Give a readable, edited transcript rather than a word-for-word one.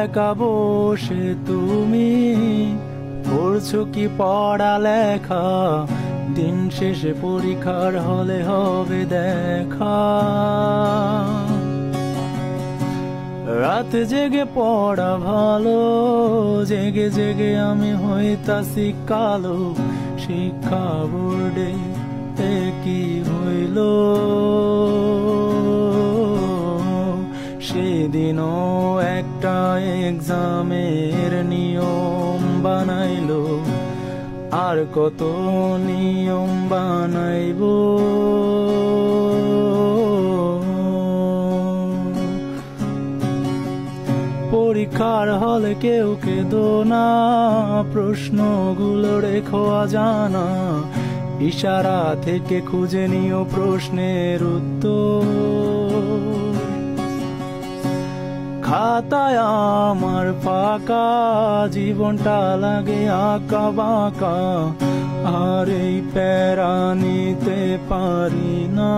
একা বসে তুমি করছো কি পড়ালেখা? দিন শেষে পরীক্ষার হলে হবে দেখা। রাত জেগে পড়া ভালো, জেগে জেগে আমি হইতাছি কালো। শিক্ষা বোর্ডে কি হইল, সেদিনও একটা এক্সামের নিয়ম বানাইলো, আর কত নিয়ম বানাইবো। পরীক্ষার হলে কেউ কেঁদো না, প্রশ্নগুলো রেখো অজানা। ইশারা থেকে খুঁজে নিও প্রশ্নের উত্তর। খাতায় আমার ফাঁকা, জীবনটা লাগে আঁকা বাঁকা। আর এই প্যারা নিতে পারি না।